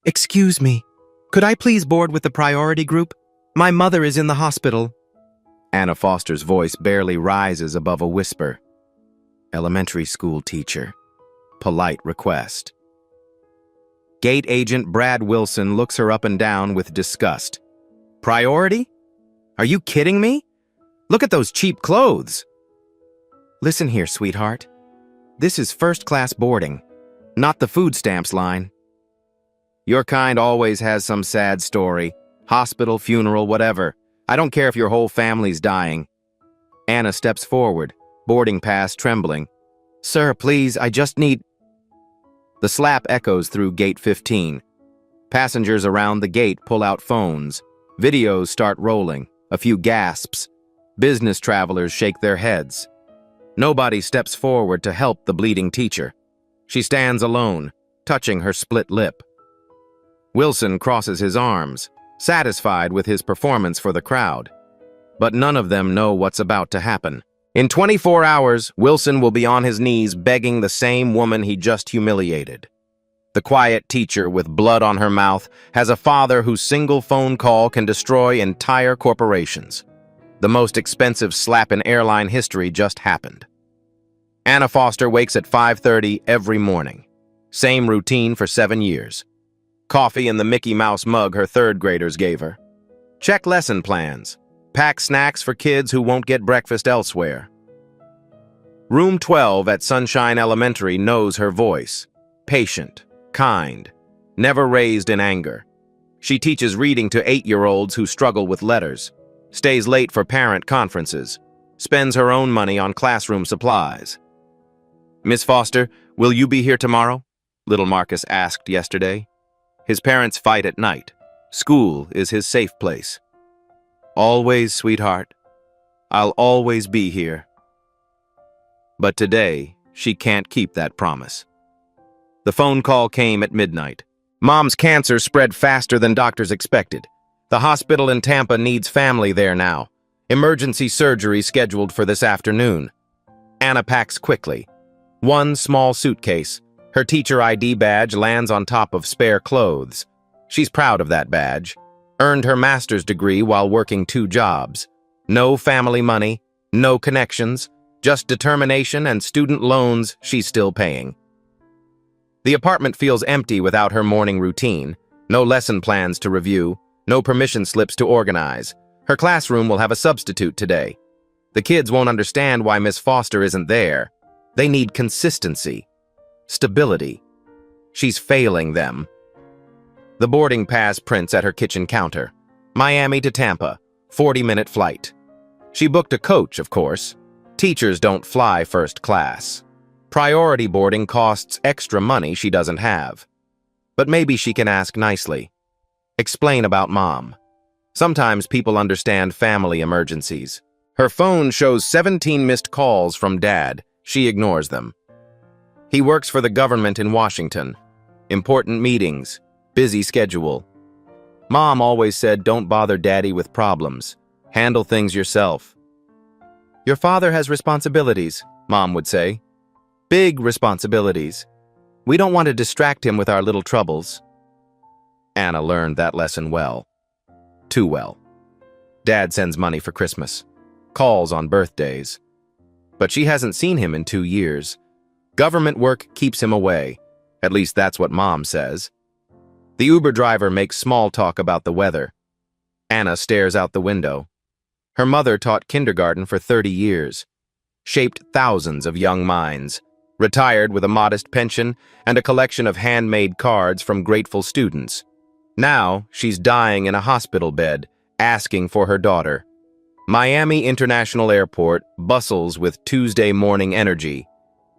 Excuse me. Could I please board with the priority group? My mother is in the hospital. Anna Foster's voice barely rises above a whisper. Elementary school teacher. Polite request. Gate agent Brad Wilson looks her up and down with disgust. Priority? Are you kidding me? Look at those cheap clothes. Listen here, sweetheart. This is first-class boarding, not the food stamps line. Your kind always has some sad story. Hospital, funeral, whatever. I don't care if your whole family's dying. Anna steps forward, boarding pass trembling. Sir, please, I just need... The slap echoes through gate 15. Passengers around the gate pull out phones. Videos start rolling. A few gasps. Business travelers shake their heads. Nobody steps forward to help the bleeding teacher. She stands alone, touching her split lip. Wilson crosses his arms, satisfied with his performance for the crowd. But none of them know what's about to happen. In 24 hours, Wilson will be on his knees begging the same woman he just humiliated. The quiet teacher with blood on her mouth has a father whose single phone call can destroy entire corporations. The most expensive slap in airline history just happened. Anna Foster wakes at 5:30 every morning. Same routine for 7 years. Coffee in the Mickey Mouse mug her third graders gave her. Check lesson plans. Pack snacks for kids who won't get breakfast elsewhere. Room 12 at Sunshine Elementary knows her voice. Patient, kind, never raised in anger. She teaches reading to 8-year-olds who struggle with letters, stays late for parent conferences, spends her own money on classroom supplies. Miss Foster, will you be here tomorrow? Little Marcus asked yesterday. His parents fight at night. School is his safe place. Always, sweetheart. I'll always be here. But today, she can't keep that promise. The phone call came at midnight. Mom's cancer spread faster than doctors expected. The hospital in Tampa needs family there now. Emergency surgery scheduled for this afternoon. Anna packs quickly. One small suitcase. Her teacher ID badge lands on top of spare clothes. She's proud of that badge. Earned her master's degree while working 2 jobs. No family money, no connections, just determination and student loans she's still paying. The apartment feels empty without her morning routine. No lesson plans to review, no permission slips to organize. Her classroom will have a substitute today. The kids won't understand why Miss Foster isn't there. They need consistency, stability. She's failing them. The boarding pass prints at her kitchen counter. Miami to Tampa, 40-minute flight. She booked a coach, of course. Teachers don't fly first class. Priority boarding costs extra money she doesn't have. But maybe she can ask nicely. Explain about Mom. Sometimes people understand family emergencies. Her phone shows 17 missed calls from Dad. She ignores them. He works for the government in Washington. Important meetings. Busy schedule. Mom always said, don't bother Daddy with problems. Handle things yourself. Your father has responsibilities, Mom would say. Big responsibilities. We don't want to distract him with our little troubles. Anna learned that lesson well. Too well. Dad sends money for Christmas. Calls on birthdays. But she hasn't seen him in 2 years. Government work keeps him away. At least that's what Mom says. The Uber driver makes small talk about the weather. Anna stares out the window. Her mother taught kindergarten for 30 years, shaped thousands of young minds, retired with a modest pension and a collection of handmade cards from grateful students. Now, she's dying in a hospital bed, asking for her daughter. Miami International Airport bustles with Tuesday morning energy.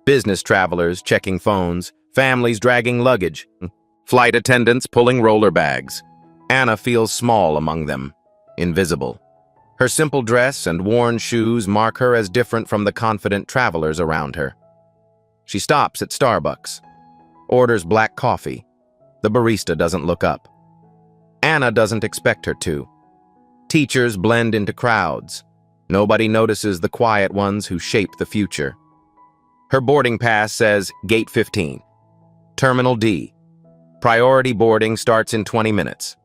Business travelers checking phones, families dragging luggage. Flight attendants pulling roller bags. Anna feels small among them, invisible. Her simple dress and worn shoes mark her as different from the confident travelers around her. She stops at Starbucks, orders black coffee. The barista doesn't look up. Anna doesn't expect her to. Teachers blend into crowds. Nobody notices the quiet ones who shape the future. Her boarding pass says Gate 15, Terminal D. Priority boarding starts in 20 minutes.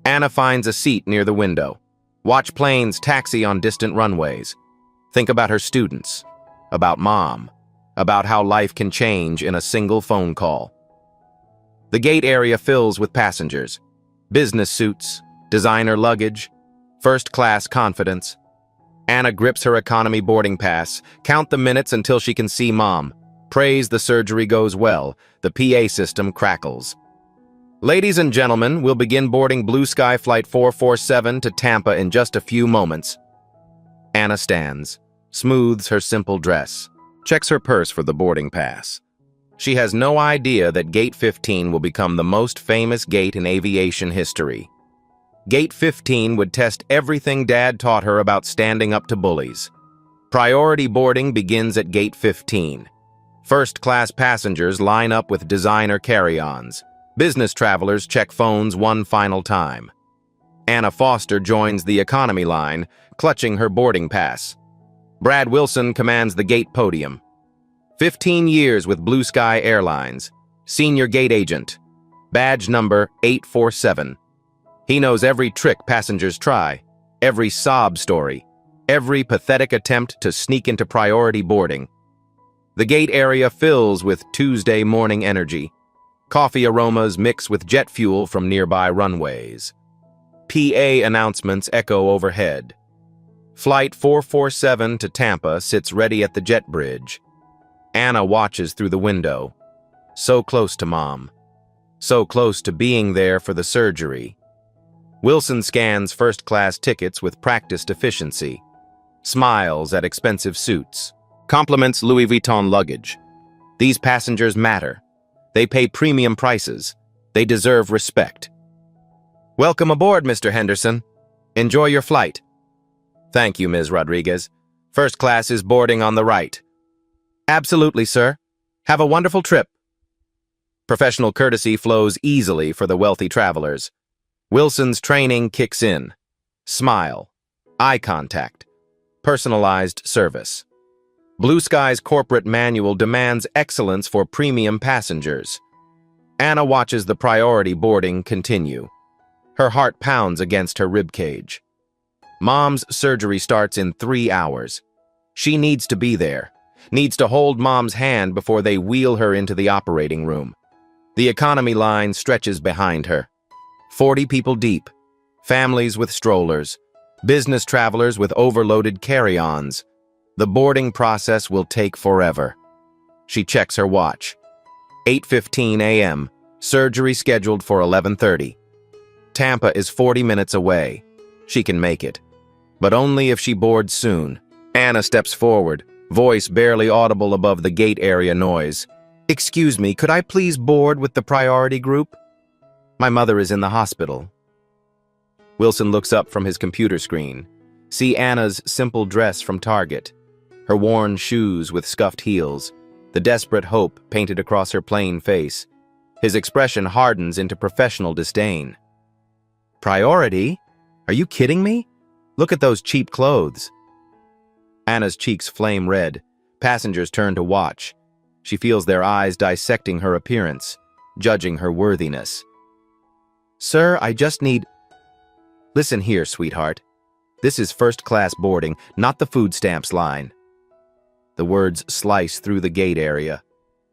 Anna finds a seat near the window. Watch planes taxi on distant runways. Think about her students, about mom, about how life can change in a single phone call. The gate area fills with passengers. Business suits, designer luggage, first-class confidence. Anna grips her economy boarding pass. Count the minutes until she can see mom. Prays the surgery goes well. The PA system crackles. Ladies and gentlemen, we'll begin boarding Blue Sky Flight 447 to Tampa in just a few moments. Anna stands, smooths her simple dress, checks her purse for the boarding pass. She has no idea that Gate 15 will become the most famous gate in aviation history. Gate 15 would test everything Dad taught her about standing up to bullies. Priority boarding begins at Gate 15. First-class passengers line up with designer carry-ons. Business travelers check phones one final time. Anna Foster joins the economy line, clutching her boarding pass. Brad Wilson commands the gate podium. 15 years with Blue Sky Airlines. Senior gate agent. Badge number 847. He knows every trick passengers try, every sob story, every pathetic attempt to sneak into priority boarding. The gate area fills with Tuesday morning energy. Coffee aromas mix with jet fuel from nearby runways. PA announcements echo overhead. Flight 447 to Tampa sits ready at the jet bridge. Anna watches through the window. So close to mom. So close to being there for the surgery. Wilson scans first-class tickets with practiced efficiency. Smiles at expensive suits. Compliments Louis Vuitton luggage. These passengers matter. They pay premium prices. They deserve respect. Welcome aboard, Mr. Henderson. Enjoy your flight. Thank you, Ms. Rodriguez. First class is boarding on the right. Absolutely, sir. Have a wonderful trip. Professional courtesy flows easily for the wealthy travelers. Wilson's training kicks in. Smile. Eye contact. Personalized service. Blue Sky's corporate manual demands excellence for premium passengers. Anna watches the priority boarding continue. Her heart pounds against her ribcage. Mom's surgery starts in 3 hours. She needs to be there, needs to hold Mom's hand before they wheel her into the operating room. The economy line stretches behind her. 40 people deep, families with strollers, business travelers with overloaded carry-ons. The boarding process will take forever. She checks her watch. 8:15 a.m., surgery scheduled for 11:30. Tampa is 40 minutes away. She can make it. But only if she boards soon. Anna steps forward, voice barely audible above the gate area noise. Excuse me, could I please board with the priority group? My mother is in the hospital. Wilson looks up from his computer screen. See Anna's simple dress from Target. Her worn shoes with scuffed heels, the desperate hope painted across her plain face. His expression hardens into professional disdain. Priority? Are you kidding me? Look at those cheap clothes. Anna's cheeks flame red. Passengers turn to watch. She feels their eyes dissecting her appearance, judging her worthiness. Sir, I just need... Listen here, sweetheart. This is first-class boarding, not the food stamps line. The words slice through the gate area.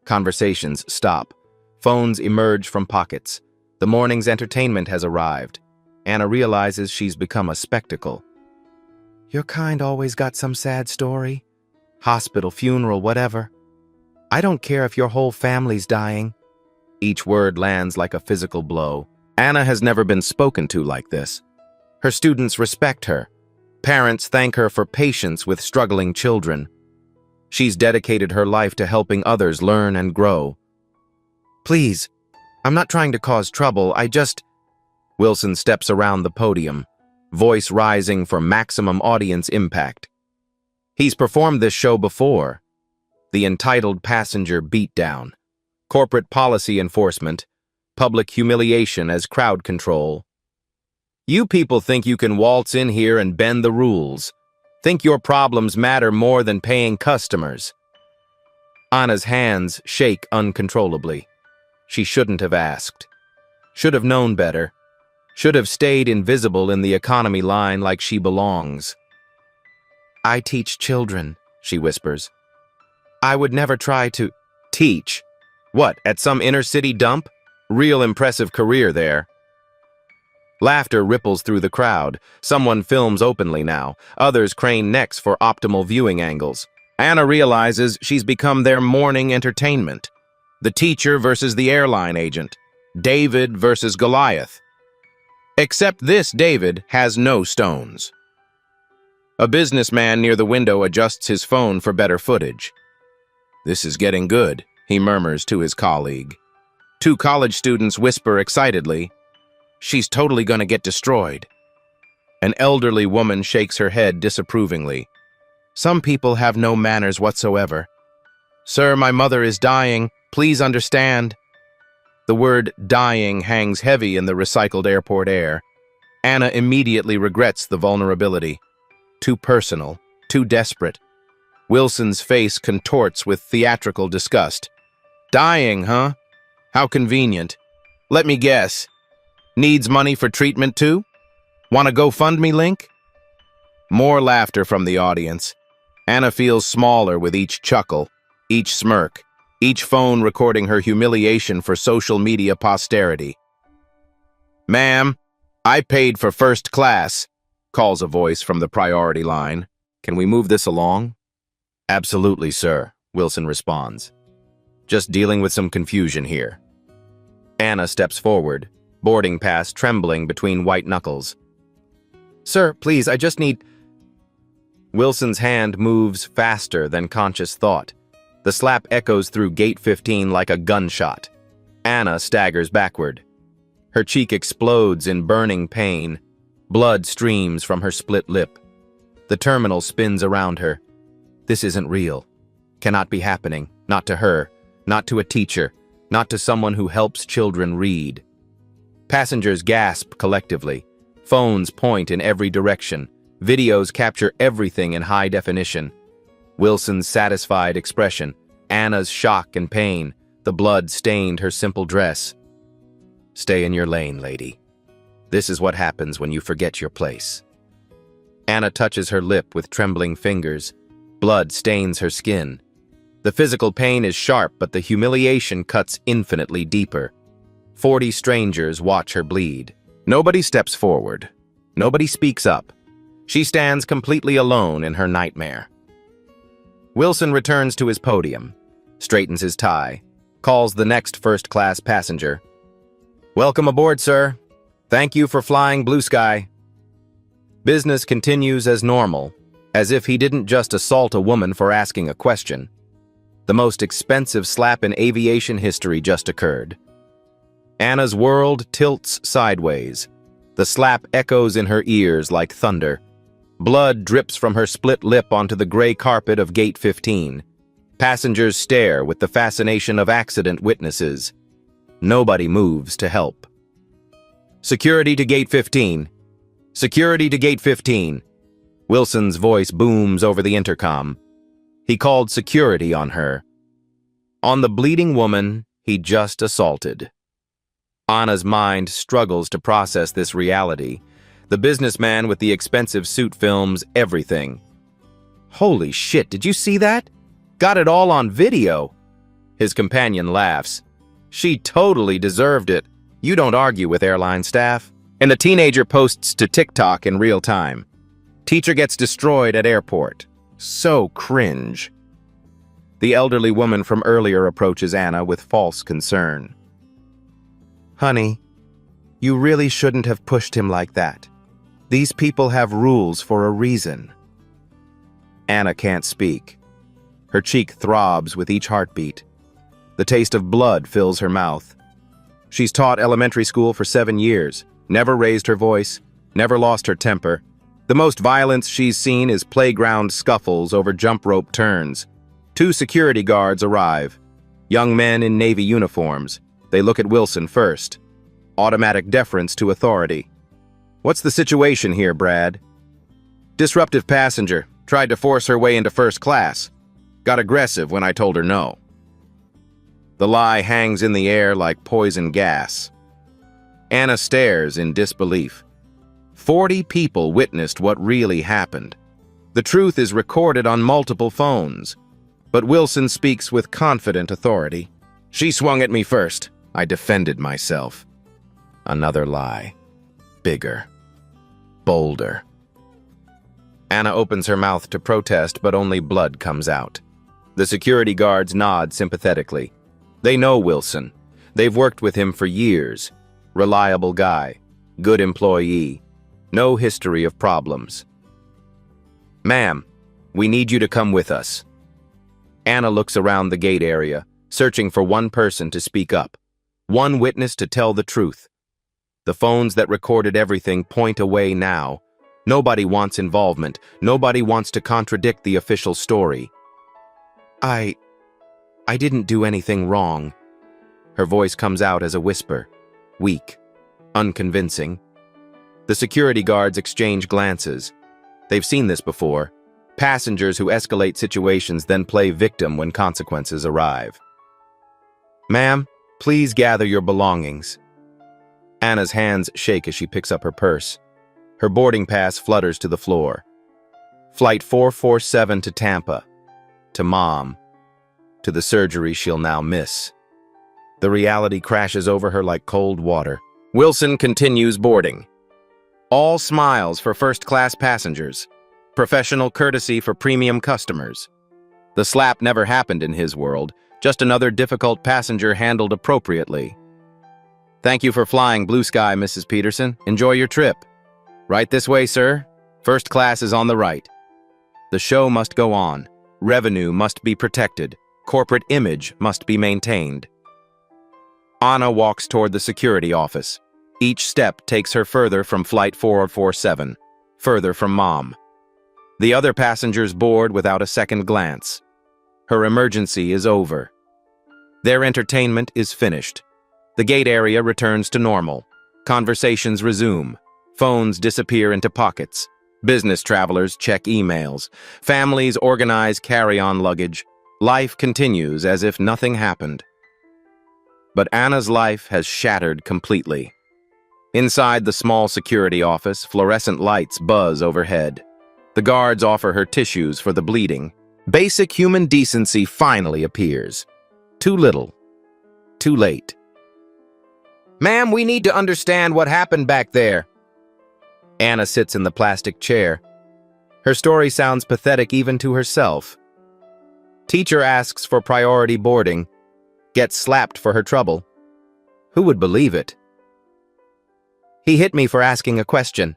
Conversations stop. Phones emerge from pockets. The morning's entertainment has arrived. Anna realizes she's become a spectacle. Your kind always got some sad story. Hospital, funeral, whatever. I don't care if your whole family's dying. Each word lands like a physical blow. Anna has never been spoken to like this. Her students respect her. Parents thank her for patience with struggling children. She's dedicated her life to helping others learn and grow. Please, I'm not trying to cause trouble, I just... Wilson steps around the podium, voice rising for maximum audience impact. He's performed this show before. The entitled passenger beatdown, corporate policy enforcement, public humiliation as crowd control. You people think you can waltz in here and bend the rules. Think your problems matter more than paying customers. Anna's hands shake uncontrollably. She shouldn't have asked. Should have known better. Should have stayed invisible in the economy line like she belongs. I teach children, she whispers. I would never try to teach. What, at some inner-city dump? Real impressive career there. Laughter ripples through the crowd. Someone films openly now. Others crane necks for optimal viewing angles. Anna realizes she's become their morning entertainment. The teacher versus the airline agent. David versus Goliath. Except this David has no stones. A businessman near the window adjusts his phone for better footage. This is getting good, he murmurs to his colleague. Two college students whisper excitedly, she's totally gonna get destroyed. An elderly woman shakes her head disapprovingly. Some people have no manners whatsoever. Sir, my mother is dying. Please understand. The word dying hangs heavy in the recycled airport air. Anna immediately regrets the vulnerability. Too personal, too desperate. Wilson's face contorts with theatrical disgust. Dying, huh? How convenient. Let me guess. Needs money for treatment too? Want a GoFundMe link? More laughter from the audience. Anna feels smaller with each chuckle, each smirk, each phone recording her humiliation for social media posterity. Ma'am, I paid for first class, calls a voice from the priority line. Can we move this along? Absolutely, sir, Wilson responds. Just dealing with some confusion here. Anna steps forward, boarding pass trembling between white knuckles. Sir, please, I just need... Wilson's hand moves faster than conscious thought. The slap echoes through gate 15 like a gunshot. Anna staggers backward. Her cheek explodes in burning pain. Blood streams from her split lip. The terminal spins around her. This isn't real. Cannot be happening. Not to her. Not to a teacher. Not to someone who helps children read. Passengers gasp collectively. Phones point in every direction. Videos capture everything in high definition. Wilson's satisfied expression, Anna's shock and pain, the blood stained her simple dress. Stay in your lane, lady. This is what happens when you forget your place. Anna touches her lip with trembling fingers. Blood stains her skin. The physical pain is sharp, but the humiliation cuts infinitely deeper. 40 strangers watch her bleed. Nobody steps forward. Nobody speaks up. She stands completely alone in her nightmare. Wilson returns to his podium, straightens his tie, calls the next first-class passenger. Welcome aboard, sir. Thank you for flying Blue Sky. Business continues as normal, as if he didn't just assault a woman for asking a question. The most expensive slap in aviation history just occurred. Anna's world tilts sideways. The slap echoes in her ears like thunder. Blood drips from her split lip onto the gray carpet of Gate 15. Passengers stare with the fascination of accident witnesses. Nobody moves to help. Security to Gate 15. Security to Gate 15. Wilson's voice booms over the intercom. He called security on her. On the bleeding woman he just assaulted. Anna's mind struggles to process this reality. The businessman with the expensive suit films everything. Holy shit, did you see that? Got it all on video. His companion laughs. She totally deserved it. You don't argue with airline staff. And the teenager posts to TikTok in real time. Teacher gets destroyed at airport. So cringe. The elderly woman from earlier approaches Anna with false concern. Honey, you really shouldn't have pushed him like that. These people have rules for a reason. Anna can't speak. Her cheek throbs with each heartbeat. The taste of blood fills her mouth. She's taught elementary school for 7 years, never raised her voice, never lost her temper. The most violence she's seen is playground scuffles over jump rope turns. 2 security guards arrive. Young men in Navy uniforms. They look at Wilson first. Automatic deference to authority. What's the situation here, Brad? Disruptive passenger. Tried to force her way into first class. Got aggressive when I told her no. The lie hangs in the air like poison gas. Anna stares in disbelief. 40 people witnessed what really happened. The truth is recorded on multiple phones. But Wilson speaks with confident authority. She swung at me first. I defended myself. Another lie. Bigger. Bolder. Anna opens her mouth to protest, but only blood comes out. The security guards nod sympathetically. They know Wilson. They've worked with him for years. Reliable guy. Good employee. No history of problems. Ma'am, we need you to come with us. Anna looks around the gate area, searching for one person to speak up. One witness to tell the truth. The phones that recorded everything point away now. Nobody wants involvement. Nobody wants to contradict the official story. I didn't do anything wrong. Her voice comes out as a whisper. Weak. Unconvincing. The security guards exchange glances. They've seen this before. Passengers who escalate situations then play victim when consequences arrive. Ma'am, please gather your belongings. Anna's hands shake as she picks up her purse. Her boarding pass flutters to the floor. Flight 447 to Tampa. To Mom. To the surgery she'll now miss. The reality crashes over her like cold water. Wilson continues boarding. All smiles for first-class passengers. Professional courtesy for premium customers. The slap never happened in his world, just another difficult passenger handled appropriately. Thank you for flying Blue Sky, Mrs. Peterson. Enjoy your trip. Right this way, sir. First class is on the right. The show must go on. Revenue must be protected. Corporate image must be maintained. Anna walks toward the security office. Each step takes her further from Flight 447, further from Mom. The other passengers board without a second glance. Her emergency is over. Their entertainment is finished. The gate area returns to normal. Conversations resume. Phones disappear into pockets. Business travelers check emails. Families organize carry-on luggage. Life continues as if nothing happened. But Anna's life has shattered completely. Inside the small security office, fluorescent lights buzz overhead. The guards offer her tissues for the bleeding. Basic human decency finally appears. Too little. Too late. Ma'am, we need to understand what happened back there. Anna sits in the plastic chair. Her story sounds pathetic even to herself. Teacher asks for priority boarding. Gets slapped for her trouble. Who would believe it? He hit me for asking a question.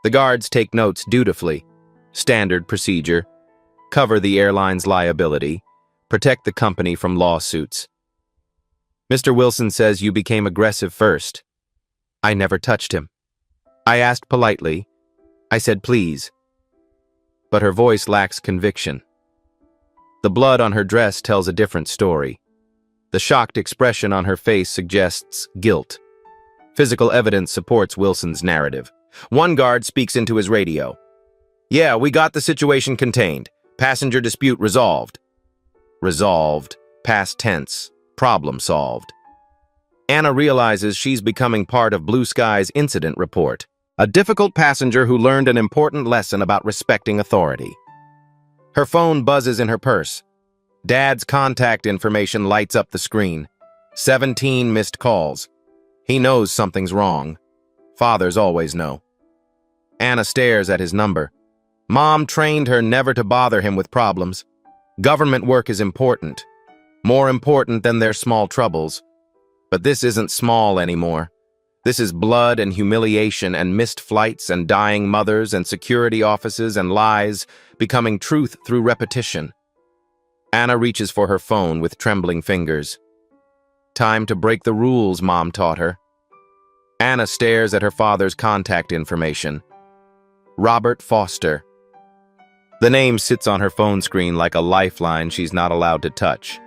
The guards take notes dutifully. Standard procedure. Cover the airline's liability. Protect the company from lawsuits. Mr. Wilson says you became aggressive first. I never touched him. I asked politely. I said please. But her voice lacks conviction. The blood on her dress tells a different story. The shocked expression on her face suggests guilt. Physical evidence supports Wilson's narrative. One guard speaks into his radio. Yeah, we got the situation contained. Passenger dispute resolved. Resolved. Past tense. Problem solved. Anna realizes she's becoming part of Blue Sky's incident report. A difficult passenger who learned an important lesson about respecting authority. Her phone buzzes in her purse. Dad's contact information lights up the screen. 17 missed calls. He knows something's wrong. Fathers always know. Anna stares at his number. Mom trained her never to bother him with problems. Government work is important. More important than their small troubles. But this isn't small anymore. This is blood and humiliation and missed flights and dying mothers and security offices and lies becoming truth through repetition. Anna reaches for her phone with trembling fingers. Time to break the rules, Mom taught her. Anna stares at her father's contact information. Robert Foster. The name sits on her phone screen like a lifeline she's not allowed to touch.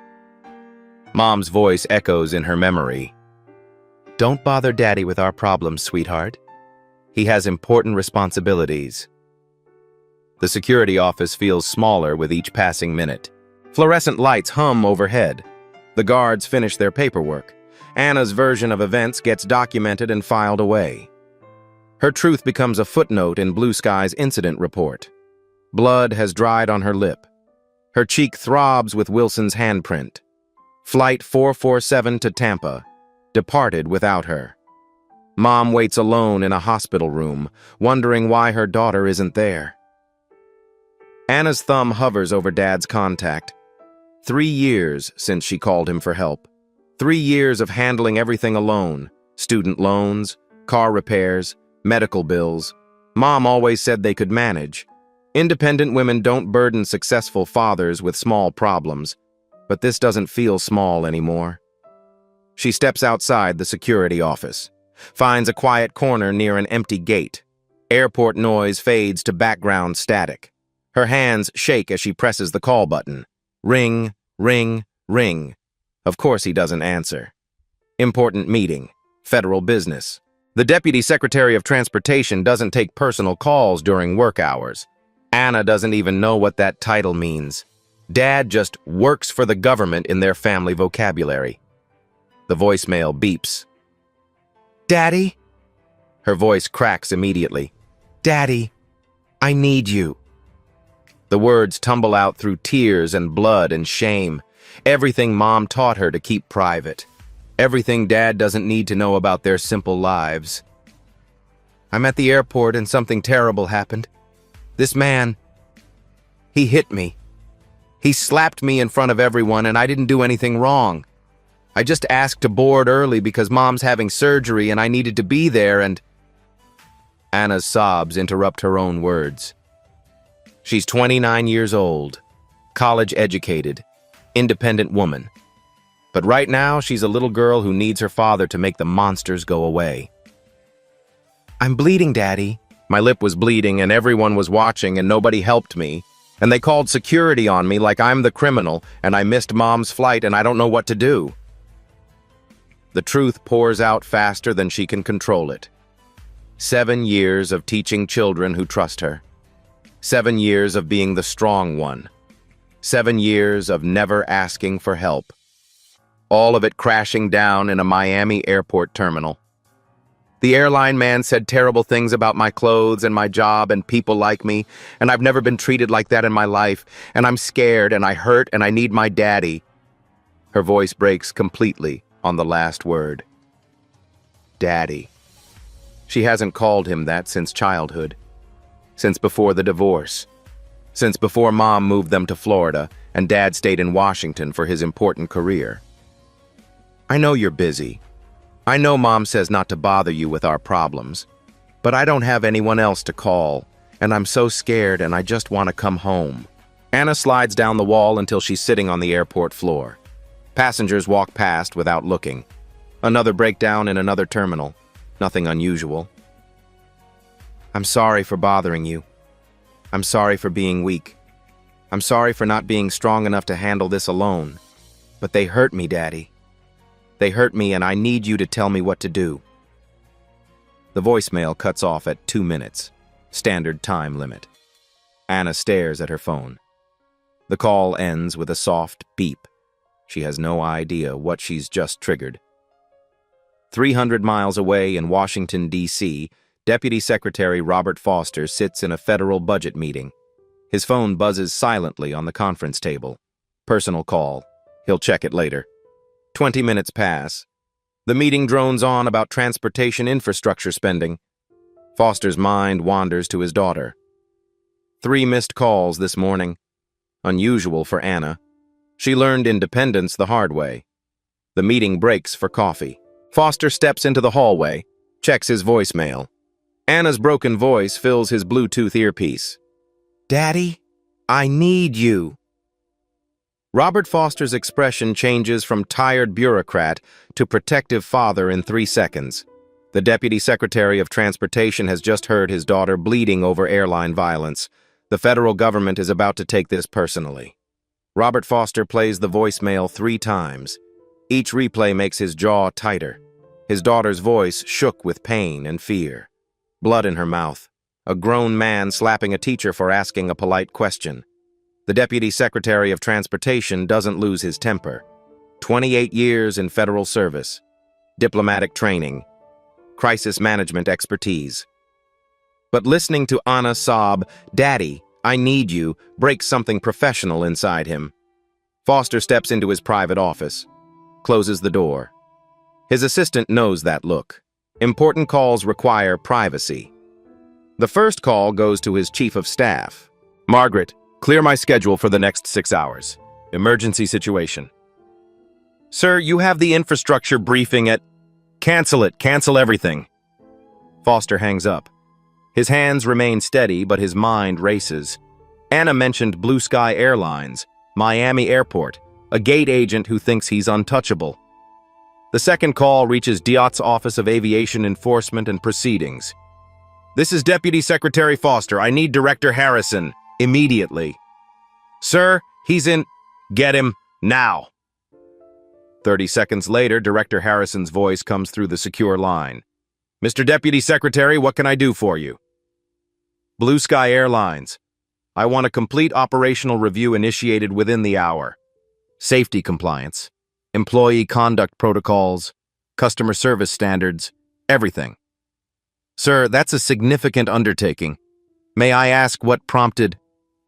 Mom's voice echoes in her memory. Don't bother Daddy with our problems, sweetheart. He has important responsibilities. The security office feels smaller with each passing minute. Fluorescent lights hum overhead. The guards finish their paperwork. Anna's version of events gets documented and filed away. Her truth becomes a footnote in Blue Sky's incident report. Blood has dried on her lip. Her cheek throbs with Wilson's handprint. Flight 447 to Tampa departed without her. Mom waits alone in a hospital room, wondering why her daughter isn't there. Anna's thumb hovers over Dad's contact. 3 years since she called him for help. 3 years of handling everything alone. Student loans, car repairs, medical bills. Mom always said they could manage. Independent women don't burden successful fathers with small problems, but this doesn't feel small anymore. She steps outside the security office, finds a quiet corner near an empty gate. Airport noise fades to background static. Her hands shake as she presses the call button. Ring, ring, ring. Of course he doesn't answer. Important meeting. Federal business. The Deputy Secretary of Transportation doesn't take personal calls during work hours. Anna doesn't even know what that title means. Dad just works for the government in their family vocabulary. The voicemail beeps. "Daddy?" Her voice cracks immediately. "Daddy, I need you." The words tumble out through tears and blood and shame. Everything Mom taught her to keep private. Everything Dad doesn't need to know about their simple lives. "I'm at the airport and something terrible happened. This man, he hit me. He slapped me in front of everyone and I didn't do anything wrong. I just asked to board early because Mom's having surgery and I needed to be there and..." Anna's sobs interrupt her own words. She's 29 years old, college-educated, independent woman. But right now, she's a little girl who needs her father to make the monsters go away. "I'm bleeding, Daddy." My lip was bleeding and everyone was watching and nobody helped me. And they called security on me like I'm the criminal and I missed Mom's flight and I don't know what to do. The truth pours out faster than she can control it. 7 years of teaching children who trust her. 7 years of being the strong one. 7 years of never asking for help. All of it crashing down in a Miami airport terminal. The airline man said terrible things about my clothes and my job and people like me, and I've never been treated like that in my life, and I'm scared and I hurt and I need my daddy. Her voice breaks completely on the last word. Daddy. She hasn't called him that since childhood. Since before the divorce. Since before Mom moved them to Florida and Dad stayed in Washington for his important career. "I know you're busy. I know Mom says not to bother you with our problems, but I don't have anyone else to call, and I'm so scared and I just want to come home." Anna slides down the wall until she's sitting on the airport floor. Passengers walk past without looking. Another breakdown in another terminal. Nothing unusual. "I'm sorry for bothering you. I'm sorry for being weak. I'm sorry for not being strong enough to handle this alone. But they hurt me, Daddy. They hurt me and I need you to tell me what to do." The voicemail cuts off at 2 minutes. Standard time limit. Anna stares at her phone. The call ends with a soft beep. She has no idea what she's just triggered. 300 miles away in Washington, D.C., Deputy Secretary Robert Foster sits in a federal budget meeting. His phone buzzes silently on the conference table. Personal call. He'll check it later. 20 minutes pass. The meeting drones on about transportation infrastructure spending. Foster's mind wanders to his daughter. 3 missed calls this morning. Unusual for Anna. She learned independence the hard way. The meeting breaks for coffee. Foster steps into the hallway, checks his voicemail. Anna's broken voice fills his Bluetooth earpiece. "Daddy, I need you." Robert Foster's expression changes from tired bureaucrat to protective father in 3 seconds. The Deputy Secretary of Transportation has just heard his daughter bleeding over airline violence. The federal government is about to take this personally. Robert Foster plays the voicemail 3 times. Each replay makes his jaw tighter. His daughter's voice shook with pain and fear. Blood in her mouth. A grown man slapping a teacher for asking a polite question. The Deputy Secretary of Transportation doesn't lose his temper. 28 years in federal service. diplomatic training, crisis management expertise. But listening to Anna sob, "Daddy, I need you," breaks something professional inside him. Foster steps into his private office, closes the door. His assistant knows that look. Important calls require privacy. The first call goes to his chief of staff. "Margaret, clear my schedule for the next 6 hours. Emergency situation." "Sir, you have the infrastructure briefing at—" "Cancel it. Cancel everything." Foster hangs up. His hands remain steady, but his mind races. Anna mentioned Blue Sky Airlines, Miami Airport, a gate agent who thinks he's untouchable. The second call reaches Diot's Office of Aviation Enforcement and Proceedings. "This is Deputy Secretary Foster. I need Director Harrison. Immediately." "Sir, he's in—" "Get him, now." 30 seconds later, Director Harrison's voice comes through the secure line. "Mr. Deputy Secretary, what can I do for you?" "Blue Sky Airlines. I want a complete operational review initiated within the hour. Safety compliance, employee conduct protocols, customer service standards, everything." "Sir, that's a significant undertaking. May I ask what prompted—"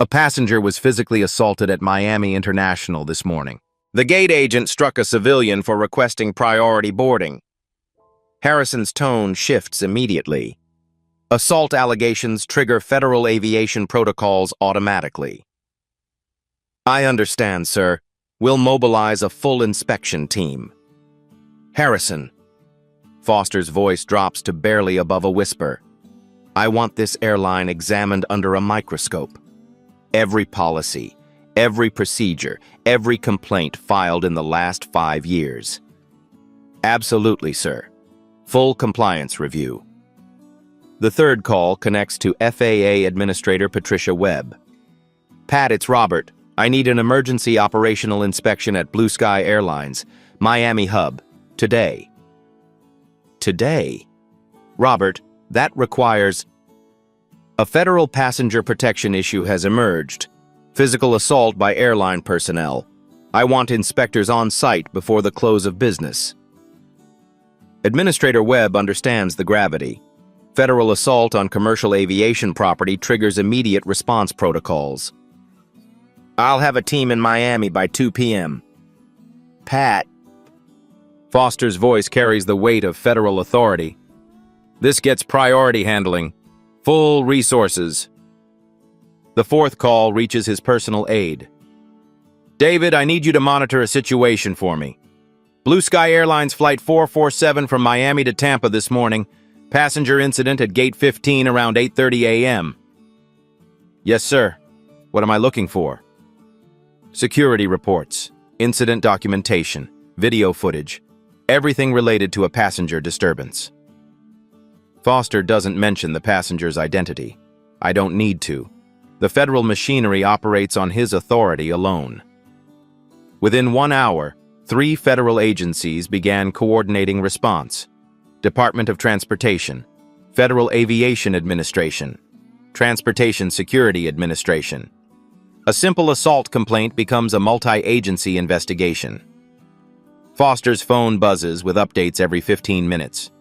"A passenger was physically assaulted at Miami International this morning. The gate agent struck a civilian for requesting priority boarding." Harrison's tone shifts immediately. Assault allegations trigger federal aviation protocols automatically. "I understand, sir. We'll mobilize a full inspection team." "Harrison." Foster's voice drops to barely above a whisper. "I want this airline examined under a microscope. Every policy, every procedure, every complaint filed in the last 5 years." "Absolutely, sir. Full compliance review." The third call connects to FAA Administrator Patricia Webb. "Pat, it's Robert. I need an emergency operational inspection at Blue Sky Airlines, Miami Hub, today." "Today?" "Robert, that requires—" "A federal passenger protection issue has emerged. Physical assault by airline personnel. I want inspectors on site before the close of business." Administrator Webb understands the gravity. Federal assault on commercial aviation property triggers immediate response protocols. "I'll have a team in Miami by 2 p.m. "Pat." Foster's voice carries the weight of federal authority. "This gets priority handling. Full resources." The fourth call reaches his personal aide. "David, I need you to monitor a situation for me. Blue Sky Airlines Flight 447 from Miami to Tampa this morning. Passenger incident at Gate 15 around 8:30 a.m. "Yes, sir. What am I looking for?" "Security reports, incident documentation, video footage, everything related to a passenger disturbance." Foster doesn't mention the passenger's identity. I don't need to. The federal machinery operates on his authority alone. Within 1 hour, 3 federal agencies began coordinating response. Department of Transportation, Federal Aviation Administration, Transportation Security Administration. A simple assault complaint becomes a multi-agency investigation. Foster's phone buzzes with updates every 15 minutes.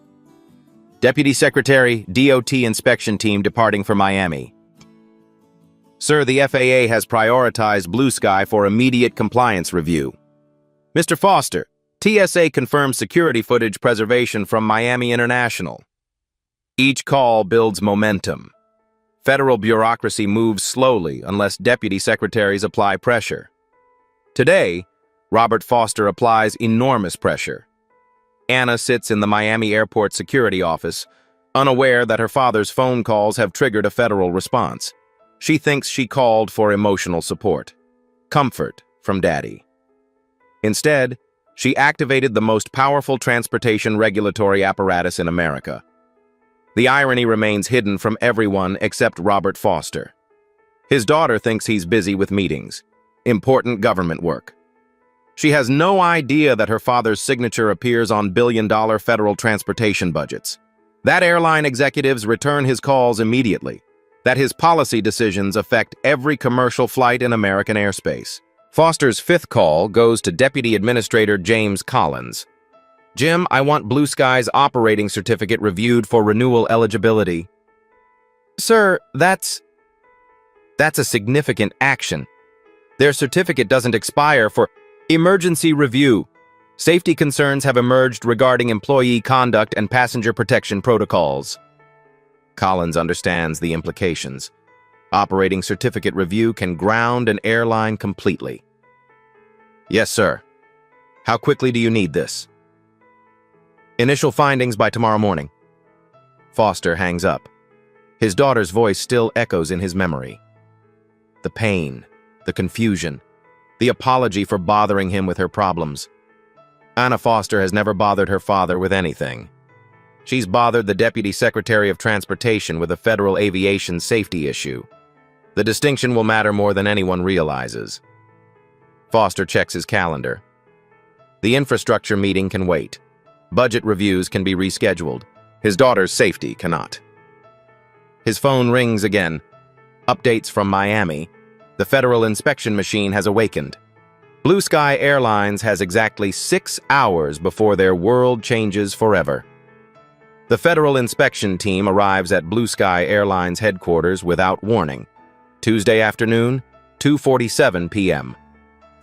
"Deputy Secretary, DOT inspection team departing for Miami." "Sir, the FAA has prioritized Blue Sky for immediate compliance review." "Mr. Foster, TSA confirms security footage preservation from Miami International." Each call builds momentum. Federal bureaucracy moves slowly unless deputy secretaries apply pressure. Today, Robert Foster applies enormous pressure. Anna sits in the Miami Airport security office, unaware that her father's phone calls have triggered a federal response. She thinks she called for emotional support, comfort from Daddy. Instead, she activated the most powerful transportation regulatory apparatus in America. The irony remains hidden from everyone except Robert Foster. His daughter thinks he's busy with meetings, important government work. She has no idea that her father's signature appears on billion-dollar federal transportation budgets. That airline executives return his calls immediately. That his policy decisions affect every commercial flight in American airspace. Foster's fifth call goes to Deputy Administrator James Collins. Jim, I want Blue Sky's operating certificate reviewed for renewal eligibility. Sir, that's a significant action. Their certificate doesn't expire for emergency review. Safety concerns have emerged regarding employee conduct and passenger protection protocols. Collins understands the implications. Operating certificate review can ground an airline completely. Yes, sir. How quickly do you need this? Initial findings by tomorrow morning. Foster hangs up. His daughter's voice still echoes in his memory. The pain, the confusion, the apology for bothering him with her problems. Anna Foster has never bothered her father with anything. She's bothered the Deputy Secretary of Transportation with a federal aviation safety issue. The distinction will matter more than anyone realizes. Foster checks his calendar. The infrastructure meeting can wait. Budget reviews can be rescheduled. His daughter's safety cannot. His phone rings again. Updates from Miami. The federal inspection machine has awakened. Blue Sky Airlines has exactly 6 hours before their world changes forever. The federal inspection team arrives at Blue Sky Airlines headquarters without warning. Tuesday afternoon, 2:47 p.m.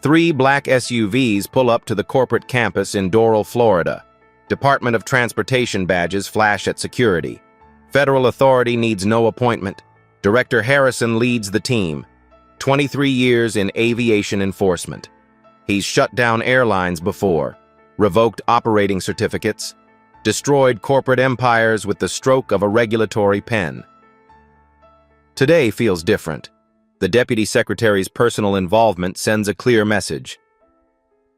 3 black SUVs pull up to the corporate campus in Doral, Florida. Department of Transportation badges flash at security. Federal authority needs no appointment. Director Harrison leads the team. 23 years in aviation enforcement. He's shut down airlines before, revoked operating certificates, destroyed corporate empires with the stroke of a regulatory pen. Today feels different. The Deputy Secretary's personal involvement sends a clear message.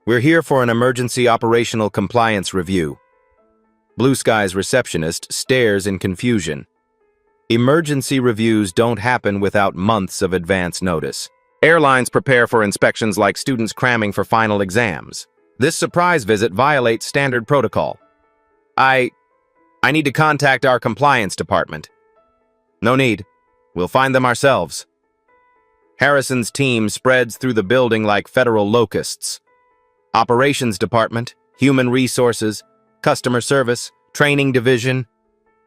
We're here for an emergency operational compliance review. Blue Sky's receptionist stares in confusion. Emergency reviews don't happen without months of advance notice. Airlines prepare for inspections like students cramming for final exams. This surprise visit violates standard protocol. I need to contact our compliance department. No need. We'll find them ourselves. Harrison's team spreads through the building like federal locusts. Operations department, human resources, customer service, training division.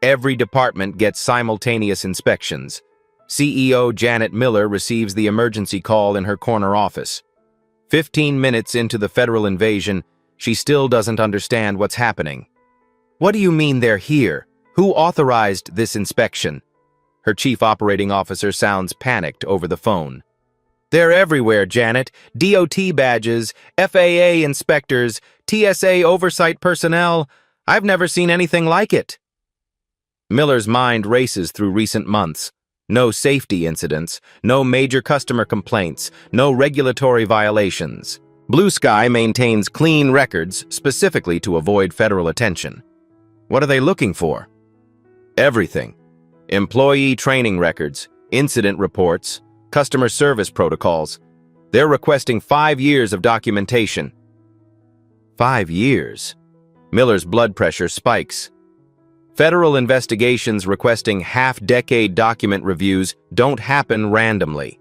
Every department gets simultaneous inspections. CEO Janet Miller receives the emergency call in her corner office. 15 minutes into the federal invasion, she still doesn't understand what's happening. What do you mean they're here? Who authorized this inspection? Her chief operating officer sounds panicked over the phone. They're everywhere, Janet. DOT badges, FAA inspectors, TSA oversight personnel. I've never seen anything like it. Miller's mind races through recent months. No safety incidents, no major customer complaints, no regulatory violations. Blue Sky maintains clean records specifically to avoid federal attention. What are they looking for? Everything. Employee training records, incident reports, customer service protocols. They're requesting 5 years of documentation. 5 years? Miller's blood pressure spikes. Federal investigations requesting half-decade document reviews don't happen randomly.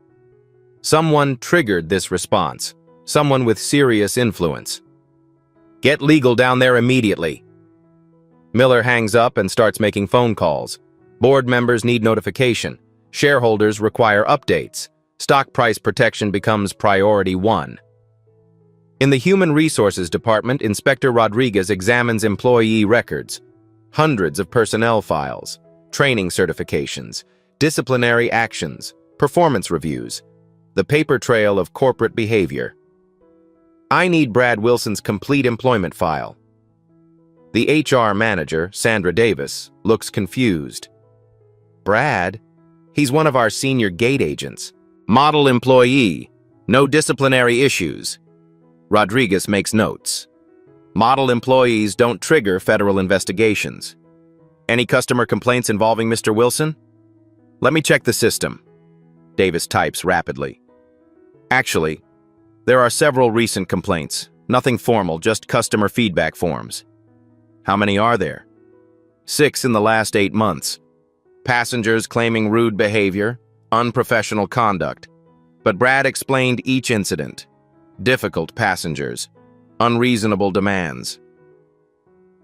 Someone triggered this response, someone with serious influence. Get legal down there immediately. Miller hangs up and starts making phone calls. Board members need notification. Shareholders require updates. Stock price protection becomes priority 1. In the Human Resources Department, Inspector Rodriguez examines employee records. Hundreds of personnel files, training certifications, disciplinary actions, performance reviews, the paper trail of corporate behavior. I need Brad Wilson's complete employment file. The HR manager, Sandra Davis, looks confused. Brad? He's one of our senior gate agents. Model employee. No disciplinary issues. Rodriguez makes notes. Model employees don't trigger federal investigations. Any customer complaints involving Mr. Wilson? Let me check the system. Davis types rapidly. Actually, there are several recent complaints. Nothing formal, just customer feedback forms. How many are there? 6 in the last 8 months. Passengers claiming rude behavior, unprofessional conduct. But Brad explained each incident. Difficult passengers. Unreasonable demands.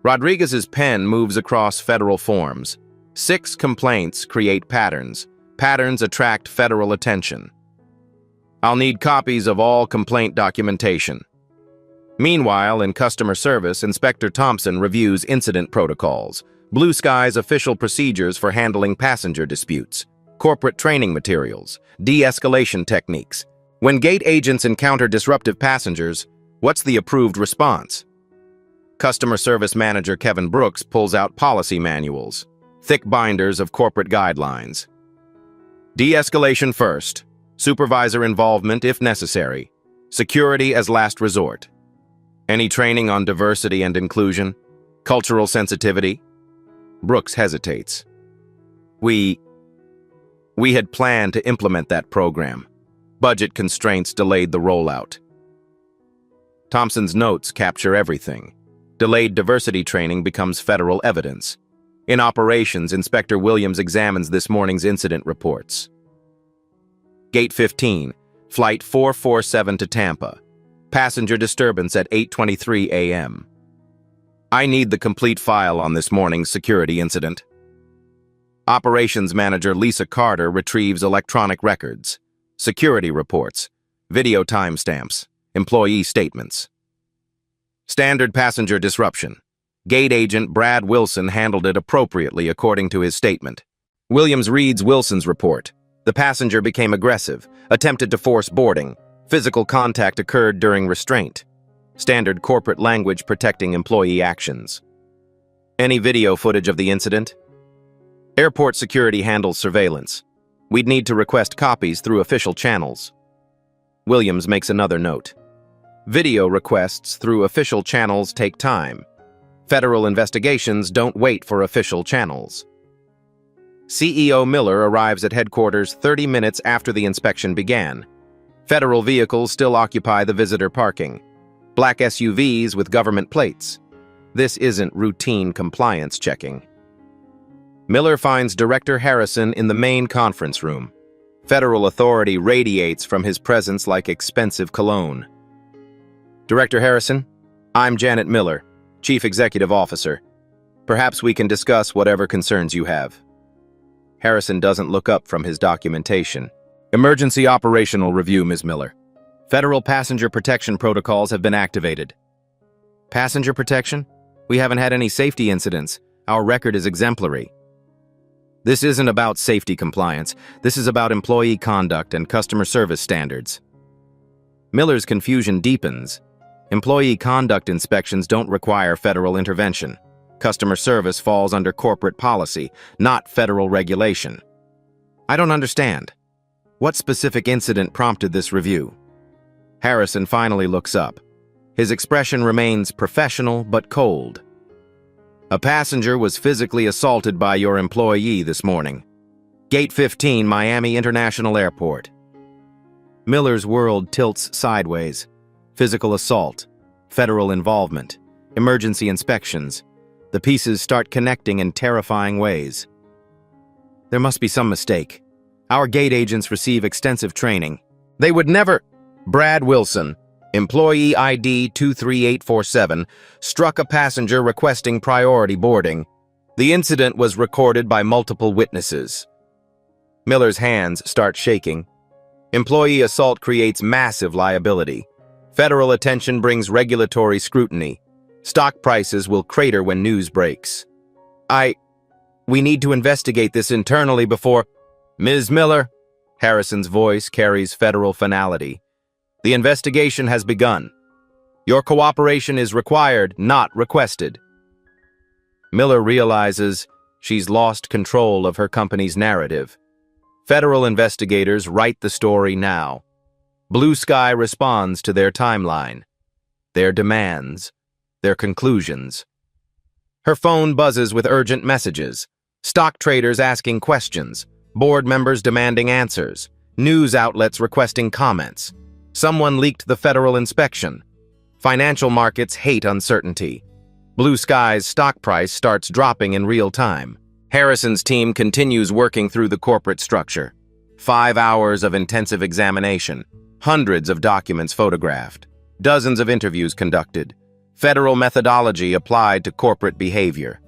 Rodriguez's pen moves across federal forms. 6 complaints create patterns. Patterns attract federal attention. I'll need copies of all complaint documentation. Meanwhile, in customer service, Inspector Thompson reviews incident protocols, Blue Sky's official procedures for handling passenger disputes, corporate training materials, de-escalation techniques. When gate agents encounter disruptive passengers, what's the approved response? Customer Service Manager Kevin Brooks pulls out policy manuals, thick binders of corporate guidelines. De-escalation first, supervisor involvement if necessary, security as last resort. Any training on diversity and inclusion, cultural sensitivity? Brooks hesitates. We had planned to implement that program. Budget constraints delayed the rollout. Thompson's notes capture everything. Delayed diversity training becomes federal evidence. In operations, Inspector Williams examines this morning's incident reports. Gate 15, Flight 447 to Tampa. Passenger disturbance at 8:23 a.m. I need the complete file on this morning's security incident. Operations Manager Lisa Carter retrieves electronic records, security reports, video timestamps, employee statements. Standard passenger disruption. Gate agent Brad Wilson handled it appropriately according to his statement. Williams reads Wilson's report. The passenger became aggressive, attempted to force boarding. Physical contact occurred during restraint. Standard corporate language protecting employee actions. Any video footage of the incident? Airport security handles surveillance. We'd need to request copies through official channels. Williams makes another note. Video requests through official channels take time. Federal investigations don't wait for official channels. CEO Miller arrives at headquarters 30 minutes after the inspection began. Federal vehicles still occupy the visitor parking. Black SUVs with government plates. This isn't routine compliance checking. Miller finds Director Harrison in the main conference room. Federal authority radiates from his presence like expensive cologne. Director Harrison, I'm Janet Miller, Chief Executive Officer. Perhaps we can discuss whatever concerns you have. Harrison doesn't look up from his documentation. Emergency operational review, Ms. Miller. Federal passenger protection protocols have been activated. Passenger protection? We haven't had any safety incidents. Our record is exemplary. This isn't about safety compliance. This is about employee conduct and customer service standards. Miller's confusion deepens. Employee conduct inspections don't require federal intervention. Customer service falls under corporate policy, not federal regulation. I don't understand. What specific incident prompted this review? Harrison finally looks up. His expression remains professional but cold. A passenger was physically assaulted by your employee this morning. Gate 15, Miami International Airport. Miller's world tilts sideways. Physical assault, federal involvement, emergency inspections. The pieces start connecting in terrifying ways. There must be some mistake. Our gate agents receive extensive training. They would never... Brad Wilson, employee ID 23847, struck a passenger requesting priority boarding. The incident was recorded by multiple witnesses. Miller's hands start shaking. Employee assault creates massive liability. Federal attention brings regulatory scrutiny. Stock prices will crater when news breaks. We need to investigate this internally before... Ms. Miller, Harrison's voice carries federal finality. The investigation has begun. Your cooperation is required, not requested. Miller realizes she's lost control of her company's narrative. Federal investigators write the story now. Blue Sky responds to their timeline, their demands, their conclusions. Her phone buzzes with urgent messages, stock traders asking questions, board members demanding answers, news outlets requesting comments. Someone leaked the federal inspection. Financial markets hate uncertainty. Blue Sky's stock price starts dropping in real time. Harrison's team continues working through the corporate structure. 5 hours of intensive examination. Hundreds of documents photographed. Dozens of interviews conducted. Federal methodology applied to corporate behavior.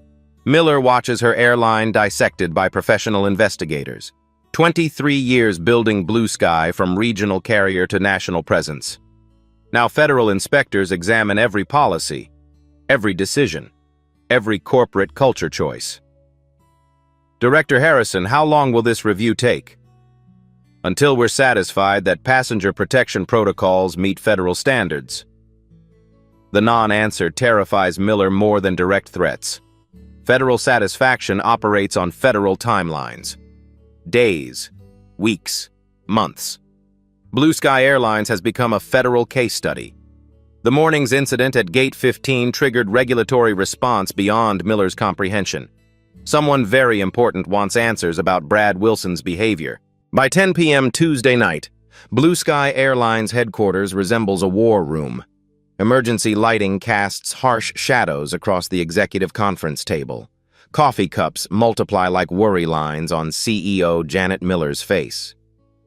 Miller watches her airline dissected by professional investigators. 23 years building Blue Sky from regional carrier to national presence. Now federal inspectors examine every policy, every decision, every corporate culture choice. Director Harrison, how long will this review take? Until we're satisfied that passenger protection protocols meet federal standards. The non-answer terrifies Miller more than direct threats. Federal satisfaction operates on federal timelines. Days, weeks, months. Blue Sky Airlines has become a federal case study. The morning's incident at Gate 15 triggered regulatory response beyond Miller's comprehension. Someone very important wants answers about Brad Wilson's behavior. By 10 p.m. Tuesday night, Blue Sky Airlines headquarters resembles a war room. Emergency lighting casts harsh shadows across the executive conference table. Coffee cups multiply like worry lines on CEO Janet Miller's face.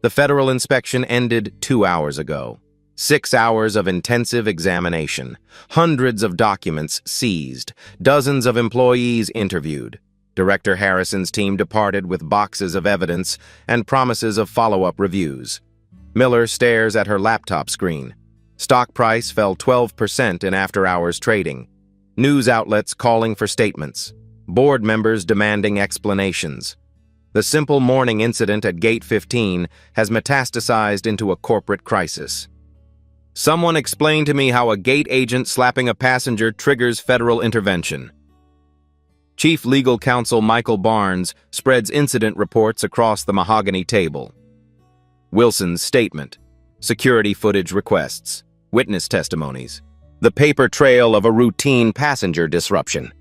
The federal inspection ended 2 hours ago. 6 hours of intensive examination, hundreds of documents seized, dozens of employees interviewed. Director Harrison's team departed with boxes of evidence and promises of follow-up reviews. Miller stares at her laptop screen. Stock price fell 12% in after-hours trading. News outlets calling for statements. Board members demanding explanations. The simple morning incident at Gate 15 has metastasized into a corporate crisis. Someone explain to me how a gate agent slapping a passenger triggers federal intervention. Chief Legal Counsel Michael Barnes spreads incident reports across the mahogany table. Wilson's statement. Security footage requests. Witness testimonies. The paper trail of a routine passenger disruption.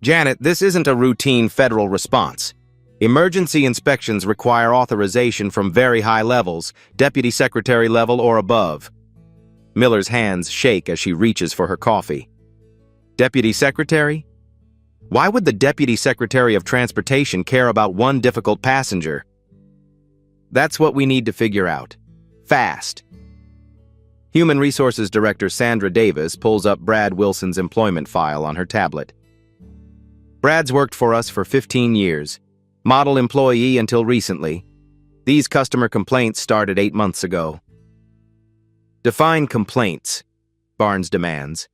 Janet, this isn't a routine federal response. Emergency inspections require authorization from very high levels, deputy secretary level or above. Miller's hands shake as she reaches for her coffee. Deputy secretary? Why would the deputy secretary of transportation care about one difficult passenger? That's what we need to figure out. Fast. Human Resources Director Sandra Davis pulls up Brad Wilson's employment file on her tablet. Brad's worked for us for 15 years. Model employee until recently. These customer complaints started 8 months ago. Define complaints, Barnes demands.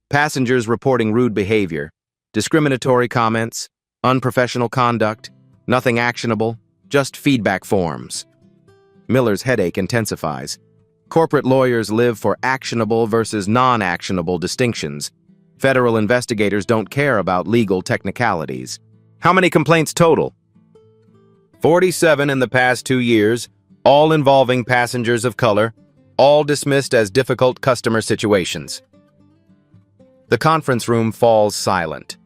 Passengers reporting rude behavior, discriminatory comments, unprofessional conduct, nothing actionable, just feedback forms. Miller's headache intensifies. Corporate lawyers live for actionable versus non-actionable distinctions. Federal investigators don't care about legal technicalities. How many complaints total? 47 in the past 2 years, all involving passengers of color, all dismissed as difficult customer situations. The conference room falls silent.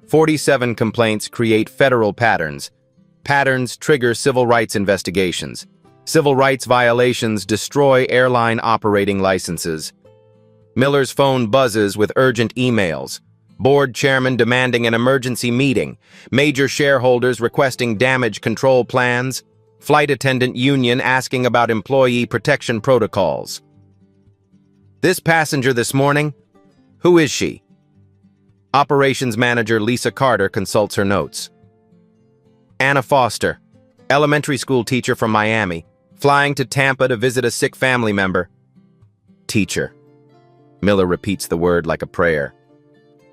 47 complaints create federal patterns. Patterns trigger civil rights investigations. Civil rights violations destroy airline operating licenses. Miller's phone buzzes with urgent emails. Board chairman demanding an emergency meeting. Major shareholders requesting damage control plans. Flight attendant union asking about employee protection protocols. This passenger this morning? Who is she? Operations manager Lisa Carter consults her notes. Anna Foster, elementary school teacher from Miami, flying to Tampa to visit a sick family member. Teacher. Miller repeats the word like a prayer.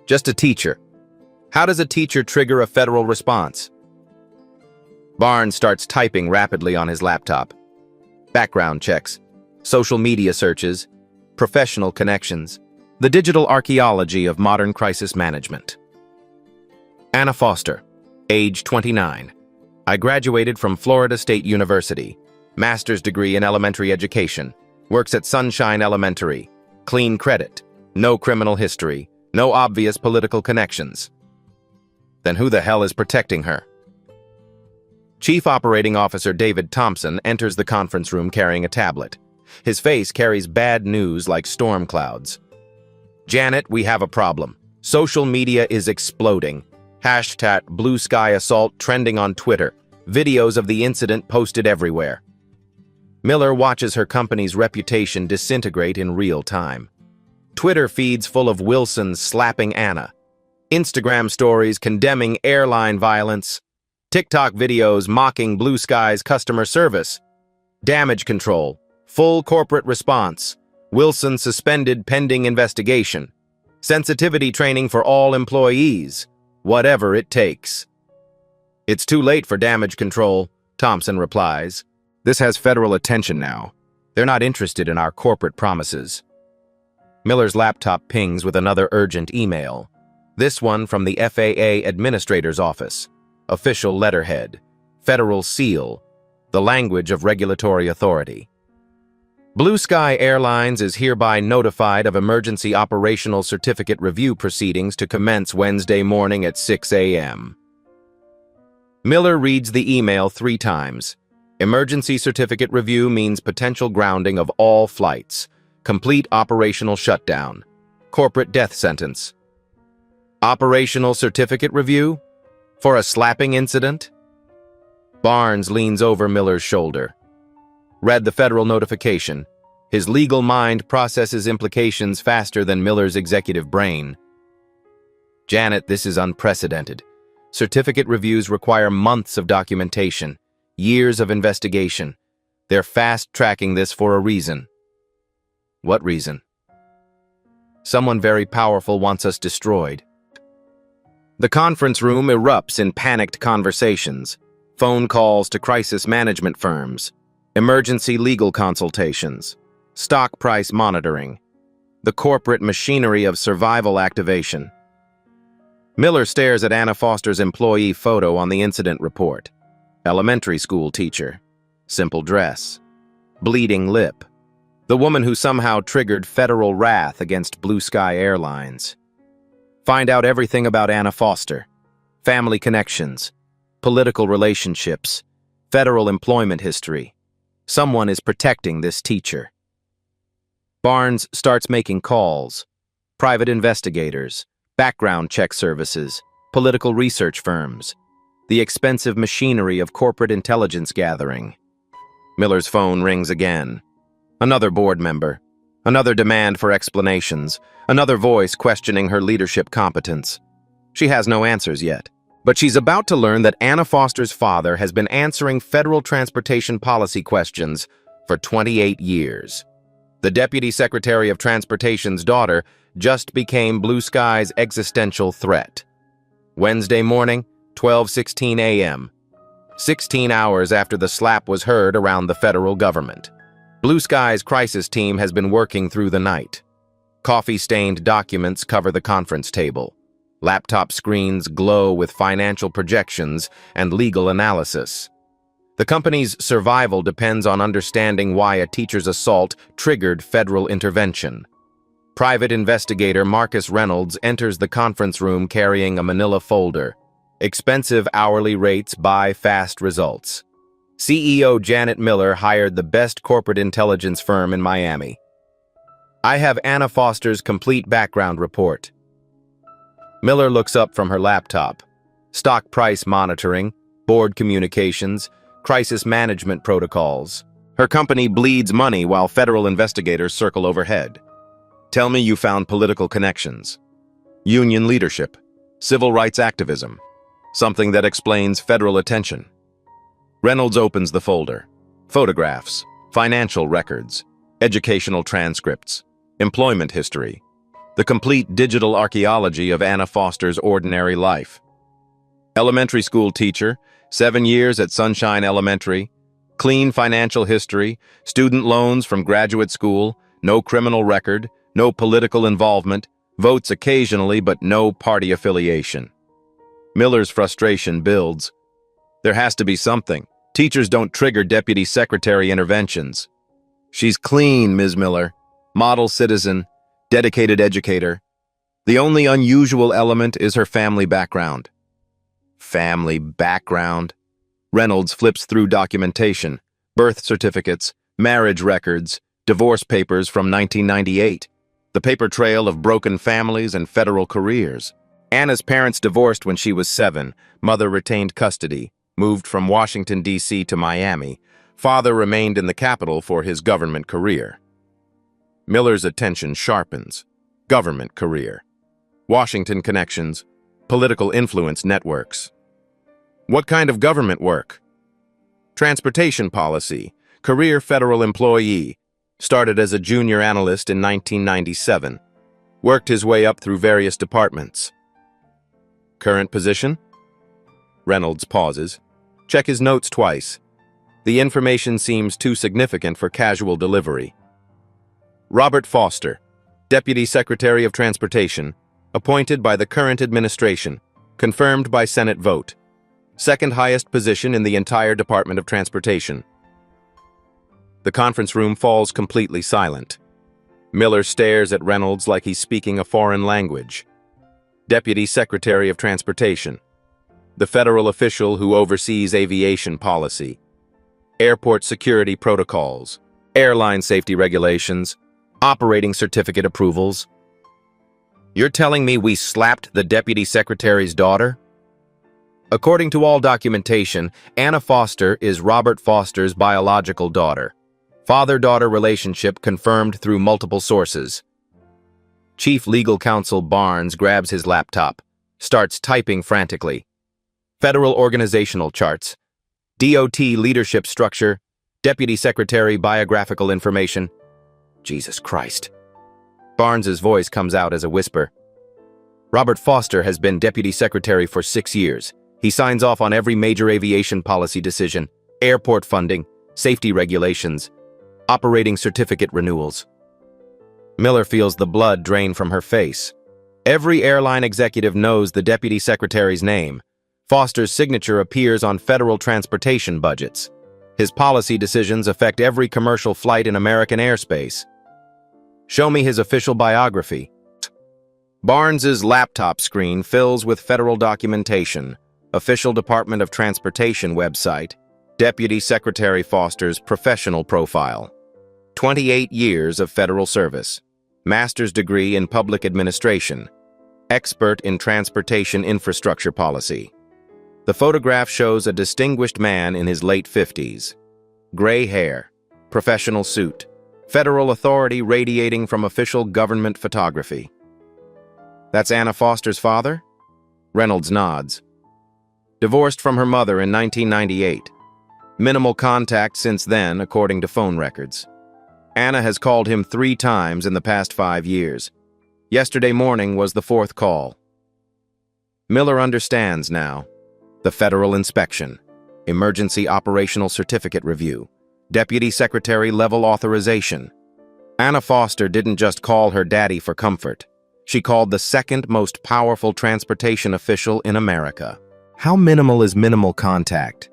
Just a teacher. How does a teacher trigger a federal response? Barnes starts typing rapidly on his laptop. Background checks, social media searches, professional connections, the digital archaeology of modern crisis management. Anna Foster, age 29. I graduated from Florida State University, master's degree in elementary education, works at Sunshine Elementary, clean credit, no criminal history, no obvious political connections. Then who the hell is protecting her? Chief Operating Officer David Thompson enters the conference room carrying a tablet. His face carries bad news like storm clouds. Janet, we have a problem. Social media is exploding. Hashtag Blue Sky Assault trending on Twitter. Videos of the incident posted everywhere. Miller watches her company's reputation disintegrate in real time. Twitter feeds full of Wilson slapping Anna, Instagram stories condemning airline violence, TikTok videos mocking Blue Sky's customer service, damage control, full corporate response, Wilson suspended pending investigation, sensitivity training for all employees, whatever it takes. It's too late for damage control, Thompson replies. This has federal attention now. They're not interested in our corporate promises. Miller's laptop pings with another urgent email. This one from the FAA Administrator's Office. Official letterhead. Federal seal. The language of regulatory authority. Blue Sky Airlines is hereby notified of emergency operational certificate review proceedings to commence Wednesday morning at 6 a.m. Miller reads the email 3 times. Emergency certificate review means potential grounding of all flights. Complete operational shutdown. Corporate death sentence. Operational certificate review? For a slapping incident? Barnes leans over Miller's shoulder. Read the federal notification. His legal mind processes implications faster than Miller's executive brain. Janet, this is unprecedented. Certificate reviews require months of documentation, years of investigation. They're fast-tracking this for a reason. What reason? Someone very powerful wants us destroyed. The conference room erupts in panicked conversations, phone calls to crisis management firms, emergency legal consultations, stock price monitoring, the corporate machinery of survival activation. Miller stares at Anna Foster's employee photo on the incident report. Elementary school teacher. Simple dress. Bleeding lip. The woman who somehow triggered federal wrath against Blue Sky Airlines. Find out everything about Anna Foster. Family connections. Political relationships. Federal employment history. Someone is protecting this teacher. Barnes starts making calls. Private investigators. Background check services. Political research firms. The expensive machinery of corporate intelligence gathering. Miller's phone rings again. Another board member. Another demand for explanations. Another voice questioning her leadership competence. She has no answers yet, but she's about to learn that Anna Foster's father has been answering federal transportation policy questions for 28 years. The Deputy Secretary of Transportation's daughter just became Blue Sky's existential threat. Wednesday morning, 12:16 a.m., 16 hours after the slap was heard around the federal government. Blue Sky's crisis team has been working through the night. Coffee-stained documents cover the conference table. Laptop screens glow with financial projections and legal analysis. The company's survival depends on understanding why a teacher's assault triggered federal intervention. Private investigator Marcus Reynolds enters the conference room carrying a manila folder. Expensive hourly rates buy fast results. CEO Janet Miller hired the best corporate intelligence firm in Miami. I have Anna Foster's complete background report. Miller looks up from her laptop. Stock price monitoring, board communications, crisis management protocols. Her company bleeds money while federal investigators circle overhead. Tell me you found political connections. Union leadership, civil rights activism, something that explains federal attention. Reynolds opens the folder. Photographs, financial records, educational transcripts, employment history, the complete digital archaeology of Anna Foster's ordinary life. Elementary school teacher, 7 years at Sunshine Elementary, clean financial history, student loans from graduate school, no criminal record, no political involvement, votes occasionally but no party affiliation. Miller's frustration builds. There has to be something. Teachers don't trigger deputy secretary interventions. She's clean, Ms. Miller. Model citizen, dedicated educator. The only unusual element is her family background. Family background? Reynolds flips through documentation, birth certificates, marriage records, divorce papers from 1998, the paper trail of broken families and federal careers. Anna's parents divorced when she was 7, mother retained custody, moved from Washington, D.C. to Miami. Father remained in the capital for his government career. Miller's attention sharpens. government career, Washington connections, political influence networks. What kind of government work? Transportation policy, career federal employee, started as a junior analyst in 1997, worked his way up through various departments. Current position? Reynolds pauses. Check his notes twice. The information seems too significant for casual delivery. Robert Foster, Deputy Secretary of Transportation, appointed by the current administration, confirmed by Senate vote. Second highest position in the entire Department of Transportation. The conference room falls completely silent. Miller stares at Reynolds like he's speaking a foreign language. Deputy Secretary of Transportation, the federal official who oversees aviation policy, airport security protocols, airline safety regulations, operating certificate approvals. You're telling me we slapped the Deputy Secretary's daughter? According to all documentation, Anna Foster is Robert Foster's biological daughter. Father-daughter relationship confirmed through multiple sources. Chief Legal Counsel Barnes grabs his laptop, starts typing frantically. Federal organizational charts, DOT leadership structure, Deputy Secretary biographical information. Jesus Christ. Barnes's voice comes out as a whisper. Robert Foster has been Deputy Secretary for 6 years. He signs off on every major aviation policy decision, airport funding, safety regulations, operating certificate renewals. Miller feels the blood drain from her face. Every airline executive knows the Deputy Secretary's name. Foster's signature appears on federal transportation budgets. His policy decisions affect every commercial flight in American airspace. Show me his official biography. Barnes's laptop screen fills with federal documentation, official Department of Transportation website, Deputy Secretary Foster's professional profile. 28 years of federal service, master's degree in public administration, expert in transportation infrastructure policy. The photograph shows a distinguished man in his late 50s. Gray hair, professional suit, federal authority radiating from official government photography. That's Anna Foster's father? Reynolds nods. Divorced from her mother in 1998. Minimal contact since then, according to phone records. Anna has called him 3 times in the past 5 years. Yesterday morning was the 4th call. Miller understands now. The federal inspection, emergency operational certificate review, Deputy Secretary level authorization. Anna Foster didn't just call her daddy for comfort. She called the second most powerful transportation official in America. How minimal is minimal contact?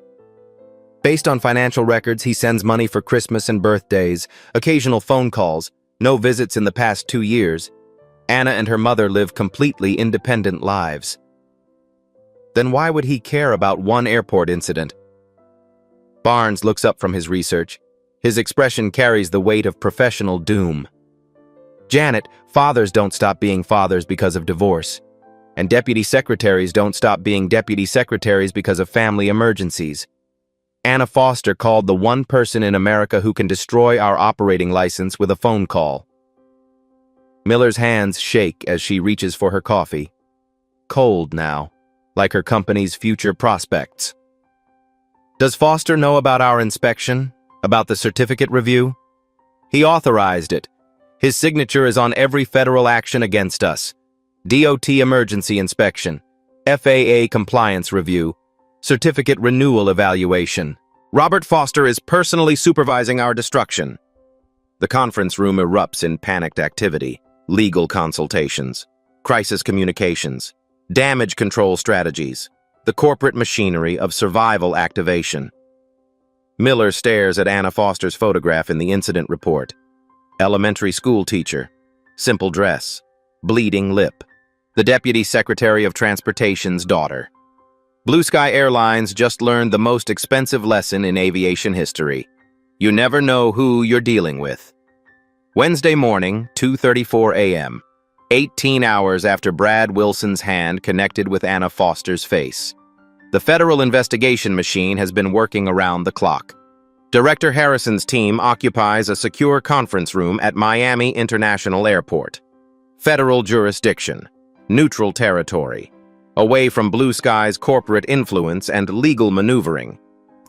Based on financial records, he sends money for Christmas and birthdays, occasional phone calls, no visits in the past 2 years. Anna and her mother live completely independent lives. Then why would he care about one airport incident? Barnes looks up from his research. His expression carries the weight of professional doom. Janet, fathers don't stop being fathers because of divorce. And deputy secretaries don't stop being deputy secretaries because of family emergencies. Anna Foster called the one person in America who can destroy our operating license with a phone call. Miller's hands shake as she reaches for her coffee. Cold now, like her company's future prospects. Does Foster know about our inspection? About the certificate review? He authorized it. His signature is on every federal action against us. DOT emergency inspection, FAA compliance review, certificate renewal evaluation. Robert Foster is personally supervising our destruction. The conference room erupts in panicked activity, legal consultations, crisis communications, damage control strategies, the corporate machinery of survival activation. Miller stares at Anna Foster's photograph in the incident report. Elementary school teacher, simple dress, bleeding lip, the Deputy Secretary of Transportation's daughter. Blue Sky Airlines just learned the most expensive lesson in aviation history. You never know who you're dealing with. Wednesday morning, 2:34 a.m., 18 hours after Brad Wilson's hand connected with Anna Foster's face. The federal investigation machine has been working around the clock. Director Harrison's team occupies a secure conference room at Miami International Airport. Federal jurisdiction. Neutral territory. Away from Blue Sky's corporate influence and legal maneuvering.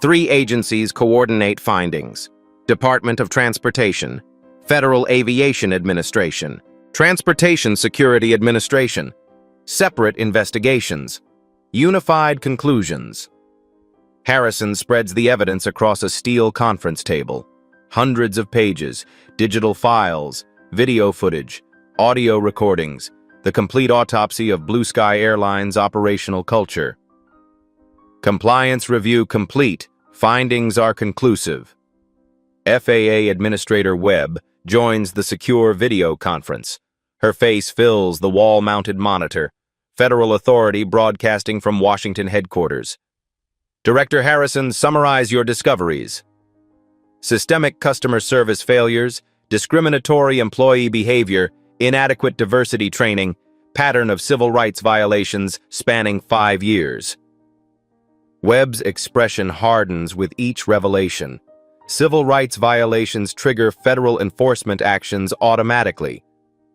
3 agencies coordinate findings. Department of Transportation, Federal Aviation Administration, Transportation Security Administration, separate investigations, unified conclusions. Harrison spreads the evidence across a steel conference table. Hundreds of pages, digital files, video footage, audio recordings, the complete autopsy of Blue Sky Airlines' operational culture. Compliance review complete. Findings are conclusive. FAA Administrator Webb joins the secure video conference. Her face fills the wall-mounted monitor. Federal authority broadcasting from Washington headquarters. Director Harrison, summarize your discoveries. Systemic customer service failures, discriminatory employee behavior, inadequate diversity training, pattern of civil rights violations spanning 5 years. Webb's expression hardens with each revelation. Civil rights violations trigger federal enforcement actions automatically.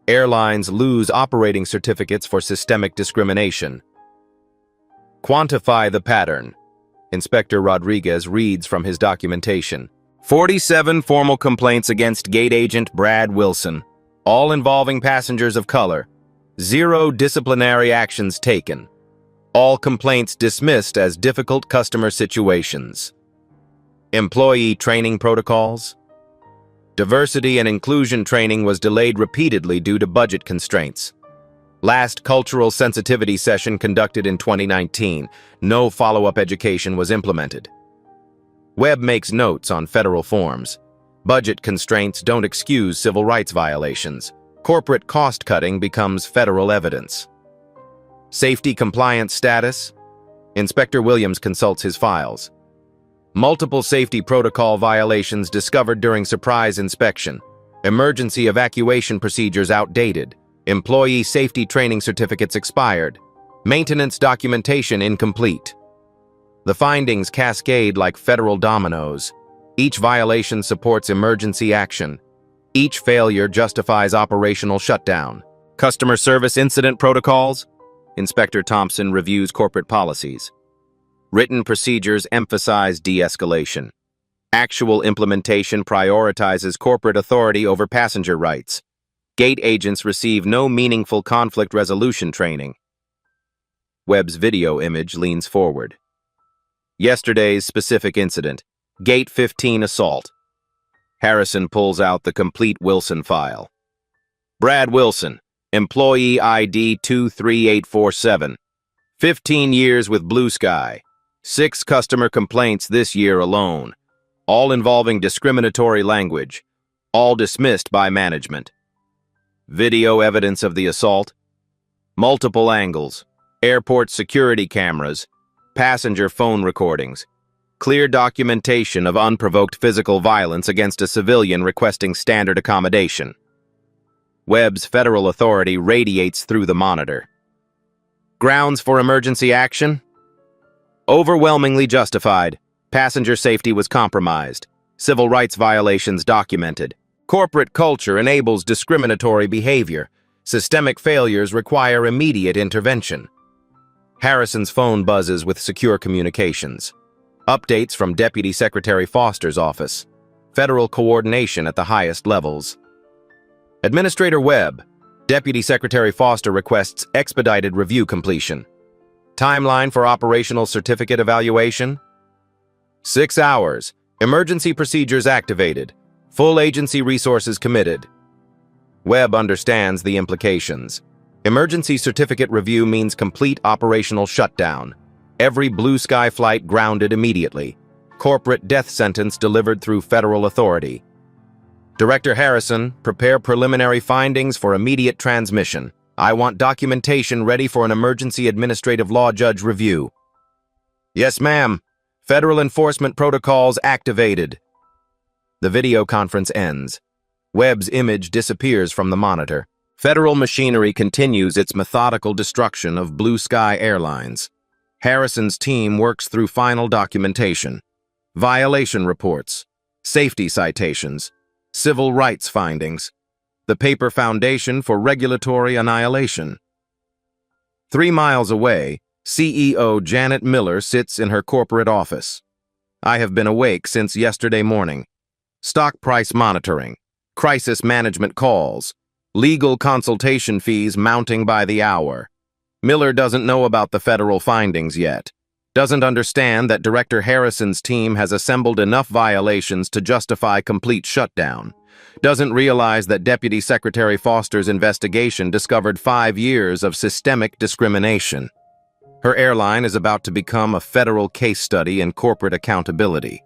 Airlines lose operating certificates for systemic discrimination. Quantify the pattern. Inspector Rodriguez reads from his documentation. 47 formal complaints against gate agent Brad Wilson, all involving passengers of color. 0 disciplinary actions taken. All complaints dismissed as difficult customer situations. Employee training protocols. Diversity and inclusion training was delayed repeatedly due to budget constraints. Last cultural sensitivity session conducted in 2019. No follow-up education was implemented. Webb makes notes on federal forms. Budget constraints don't excuse civil rights violations. Corporate cost-cutting becomes federal evidence. Safety compliance status. Inspector Williams consults his files. Multiple safety protocol violations discovered during surprise inspection. Emergency evacuation procedures outdated. Employee safety training certificates expired. Maintenance documentation incomplete. The findings cascade like federal dominoes. Each violation supports emergency action. Each failure justifies operational shutdown. Customer service incident protocols. Inspector Thompson reviews corporate policies. Written procedures emphasize de-escalation. Actual implementation prioritizes corporate authority over passenger rights. Gate agents receive no meaningful conflict resolution training. Webb's video image leans forward. Yesterday's specific incident. Gate 15 assault. Harrison pulls out the complete Wilson file. Brad Wilson, employee ID 23847. 15 years with Blue Sky. 6 customer complaints this year alone, all involving discriminatory language, all dismissed by management. Video evidence of the assault. Multiple angles. Airport security cameras. Passenger phone recordings. Clear documentation of unprovoked physical violence against a civilian requesting standard accommodation. Webb's federal authority radiates through the monitor. Grounds for emergency action? Overwhelmingly justified. Passenger safety was compromised. Civil rights violations documented. Corporate culture enables discriminatory behavior. Systemic failures require immediate intervention. Harrison's phone buzzes with secure communications. Updates from Deputy Secretary Foster's office. Federal coordination at the highest levels. Administrator Webb. Deputy Secretary Foster requests expedited review completion. Timeline for operational certificate evaluation? 6 hours. Emergency procedures activated. Full agency resources committed. Webb understands the implications. Emergency certificate review means complete operational shutdown. Every Blue Sky flight grounded immediately. Corporate death sentence delivered through federal authority. Director Harrison, prepare preliminary findings for immediate transmission. I want documentation ready for an emergency administrative law judge review. Yes, ma'am. Federal enforcement protocols activated. The video conference ends. Webb's image disappears from the monitor. Federal machinery continues its methodical destruction of Blue Sky Airlines. Harrison's team works through final documentation. Violation reports, safety citations, civil rights findings. the paper foundation for regulatory annihilation. 3 miles away, CEO Janet Miller sits in her corporate office. I have been awake since yesterday morning. Stock price monitoring, crisis management calls, legal consultation fees mounting by the hour. Miller doesn't know about the federal findings yet. Doesn't understand that Director Harrison's team has assembled enough violations to justify complete shutdown. Doesn't realize that Deputy Secretary Foster's investigation discovered 5 years of systemic discrimination. Her airline is about to become a federal case study in corporate accountability.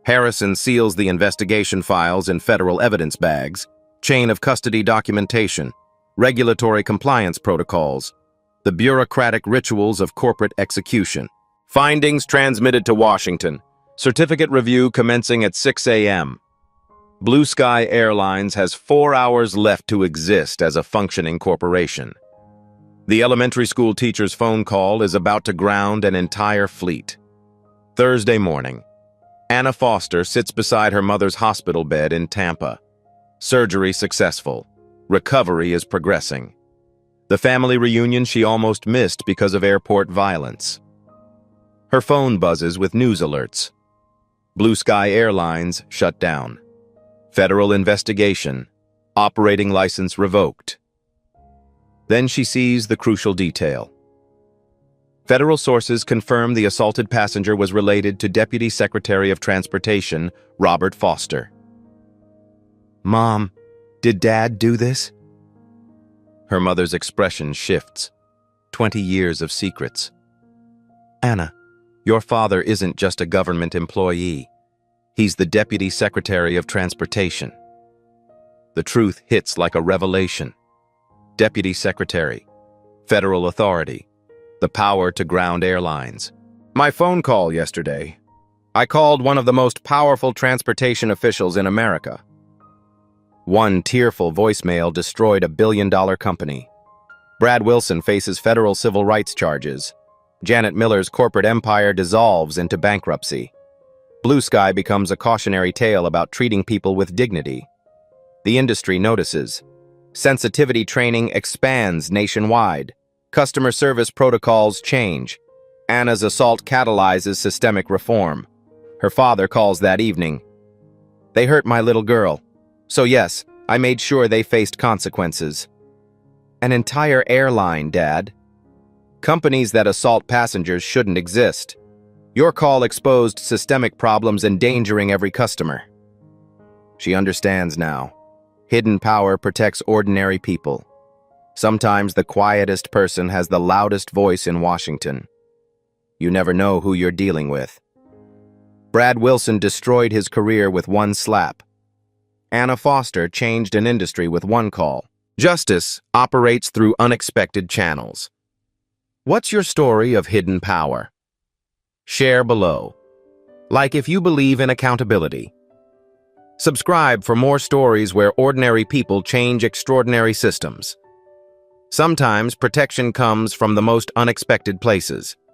Harrison seals the investigation files in federal evidence bags, chain of custody documentation, regulatory compliance protocols, the bureaucratic rituals of corporate execution. Findings transmitted to Washington. Certificate review commencing at 6 a.m. Blue Sky Airlines has 4 hours left to exist as a functioning corporation. The elementary school teacher's phone call is about to ground an entire fleet. Thursday morning. Anna Foster sits beside her mother's hospital bed in Tampa. Surgery successful. Recovery is progressing. The family reunion she almost missed because of airport violence. Her phone buzzes with news alerts. Blue Sky Airlines shut down. Federal investigation. Operating license revoked. Then she sees the crucial detail. Federal sources confirm the assaulted passenger was related to Deputy Secretary of Transportation, Robert Foster. "Mom, did Dad do this?" Her mother's expression shifts. 20 years of secrets. "Anna, your father isn't just a government employee. He's the Deputy Secretary of Transportation." The truth hits like a revelation. Deputy Secretary, federal authority, the power to ground airlines. My phone call yesterday. I called one of the most powerful transportation officials in America. One tearful voicemail destroyed a billion-dollar company. Brad Wilson faces federal civil rights charges. Janet Miller's corporate empire dissolves into bankruptcy. Blue Sky becomes a cautionary tale about treating people with dignity. The industry notices. Sensitivity training expands nationwide. Customer service protocols change. Anna's assault catalyzes systemic reform. Her father calls that evening. "They hurt my little girl. So yes, I made sure they faced consequences." An entire airline, Dad. Companies that assault passengers shouldn't exist. Your call exposed systemic problems endangering every customer. She understands now. Hidden power protects ordinary people. Sometimes the quietest person has the loudest voice in Washington. You never know who you're dealing with. Brad Wilson destroyed his career with one slap. Anna Foster changed an industry with one call. Justice operates through unexpected channels. What's your story of hidden power? Share below. Like if you believe in accountability. Subscribe for more stories where ordinary people change extraordinary systems. Sometimes protection comes from the most unexpected places.